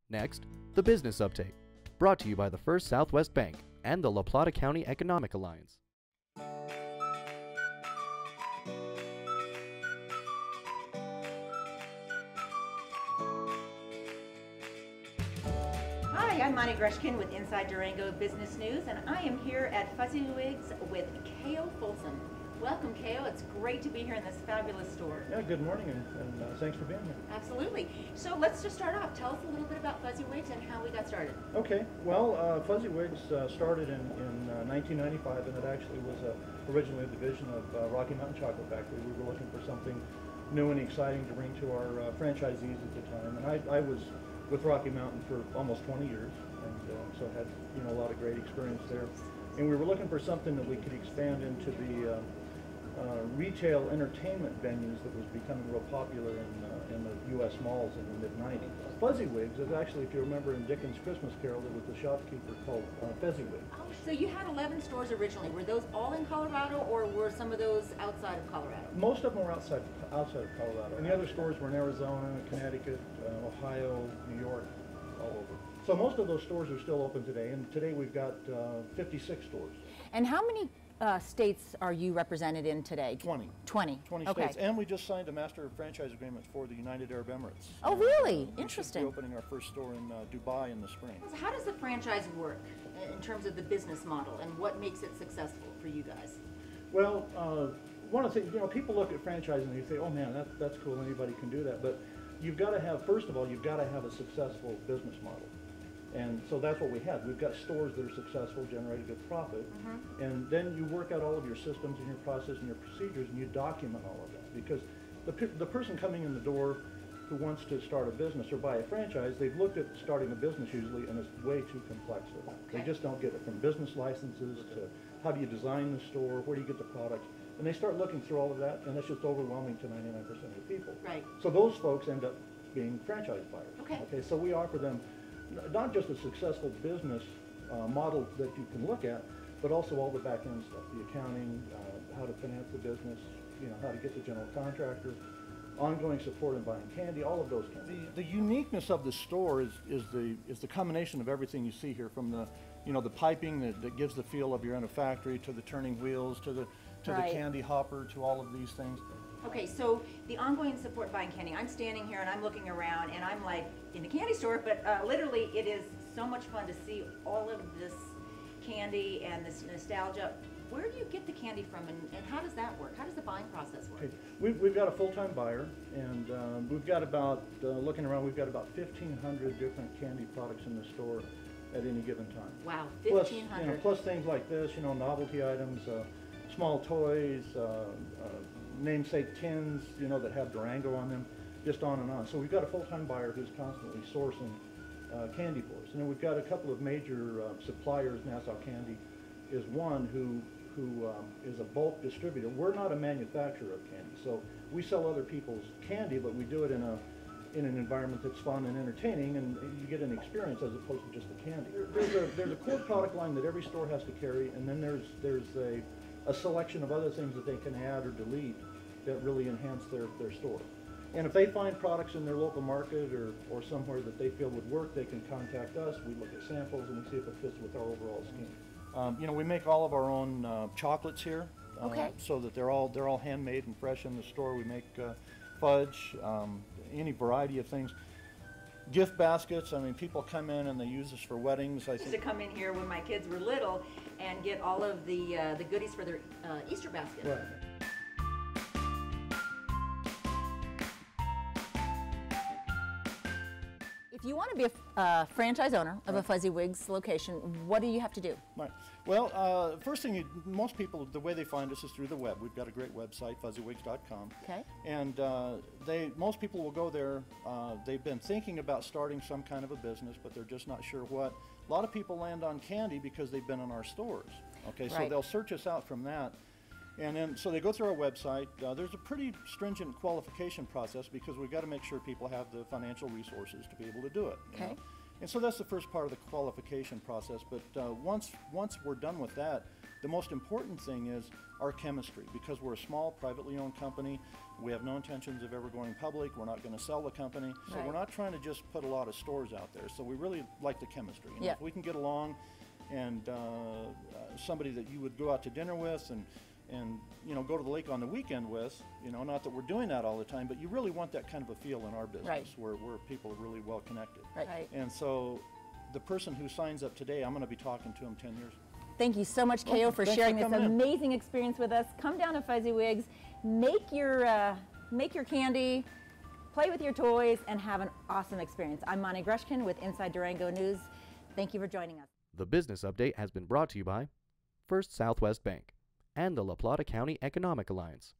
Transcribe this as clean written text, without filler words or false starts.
Next, the business update, brought to you by the First Southwest Bank and the La Plata County Economic Alliance. Hi, I'm Moni Grushkin with Inside Durango Business News, and I am here at Fuzziwig's with Kayo Folsom. Welcome, Kayo. It's great to be here in this fabulous store. Yeah, good morning, and thanks for being here. Absolutely. So let's just start off. Tell us a little bit about Fuzziwig's and how we got started. Okay, well, Fuzziwig's started in 1995, and it actually was originally a division of Rocky Mountain Chocolate Factory. We were looking for something new and exciting to bring to our franchisees at the time, and I was with Rocky Mountain for almost 20 years, and so had a lot of great experience there. And we were looking for something that we could expand into the retail entertainment venues that was becoming real popular in the U.S. malls in the mid-90s. Fuzziwig's is actually, if you remember in Dickens' Christmas Carol, there was a shopkeeper called Fuzziwig. Oh, so you had 11 stores originally. Were those all in Colorado, or were some of those outside of Colorado? Most of them were outside of Colorado. And the other stores were in Arizona, Connecticut, Ohio, New York, all over. So most of those stores are still open today, and today we've got 56 stores. And how many states are you represented in today? 20. 20. 20 okay. states, and we just signed a master franchise agreement for the United Arab Emirates. Oh, really? We Interesting. should be opening our first store in Dubai in the spring. So how does the franchise work in terms of the business model, and what makes it successful for you guys? Well, one of the things, people look at franchising and they say, oh man, that's cool, anybody can do that. But you've got to have, first of all, you've got to have a successful business model. And so that's what we had. We've got stores that are successful, generate a good profit, and then you work out all of your systems and your process and your procedures, and you document all of that. Because the person coming in the door who wants to start a business or buy a franchise, they've looked at starting a business usually, and it's way too complex for them. Okay. They just don't get it, from business licenses to how do you design the store, where do you get the products, and they start looking through all of that, and it's just overwhelming to 99% of the people. Right. So those folks end up being franchise buyers. Okay. So we offer them not just a successful business model that you can look at, but also all the back end stuff, the accounting, how to finance the business, how to get the general contractor, ongoing support in buying candy, all of those kinds of things. The uniqueness of the store is the combination of everything you see here, from the piping that gives the feel of you're in a factory, to the turning wheels, to the candy hopper, to all of these things. Okay, so the ongoing support buying candy. I'm standing here and I'm looking around and I'm like in a candy store, but literally it is so much fun to see all of this candy and this nostalgia. Where do you get the candy from, and how does that work? How does the buying process work? Okay. We've got a full-time buyer, and we've got about, looking around, we've got about 1,500 different candy products in the store at any given time. Wow, 1,500. Plus things like this, novelty items, small toys, namesake tins, that have Durango on them, just on and on. So we've got a full-time buyer who's constantly sourcing candy for us. And then we've got a couple of major suppliers. Nassau Candy is one who is a bulk distributor. We're not a manufacturer of candy, so we sell other people's candy, but we do it in an environment that's fun and entertaining, and you get an experience as opposed to just the candy. There's a core product line that every store has to carry, and then there's a selection of other things that they can add or delete that really enhance their store. And if they find products in their local market or somewhere that they feel would work, they can contact us. We look at samples and we see if it fits with our overall scheme. We make all of our own chocolates here, so that they're all handmade and fresh in the store. We make fudge, any variety of things. Gift baskets. I mean, people come in and they use this for weddings. I used to come in here when my kids were little and get all of the goodies for their Easter basket. Right. If you want to be a franchise owner of a Fuzziwig's location, what do you have to do? Right. Well, first thing, most people, the way they find us is through the web. We've got a great website, fuzziwigs.com. Okay. And most people will go there. They've been thinking about starting some kind of a business, but they're just not sure what. A lot of people land on candy because they've been in our stores. Okay, so they'll search us out from that. And then, so they go through our website. There's a pretty stringent qualification process because we've got to make sure people have the financial resources to be able to do it. Okay. And so that's the first part of the qualification process. But once we're done with that, the most important thing is our chemistry. Because we're a small, privately owned company, we have no intentions of ever going public. We're not going to sell the company. So we're not trying to just put a lot of stores out there. So we really like the chemistry. You know, if we can get along, and somebody that you would go out to dinner with and you know, go to the lake on the weekend with, you know, not that we're doing that all the time, but you really want that kind of a feel in our business where people are really well connected. And so the person who signs up today, I'm going to be talking to them 10 years. Thank you so much, Kayo, for sharing this amazing experience with us. Come down to Fuzziwig's, make your candy, play with your toys, and have an awesome experience. I'm Moni Grushkin with Inside Durango News. Thank you for joining us. The business update has been brought to you by First Southwest Bank and the La Plata County Economic Alliance.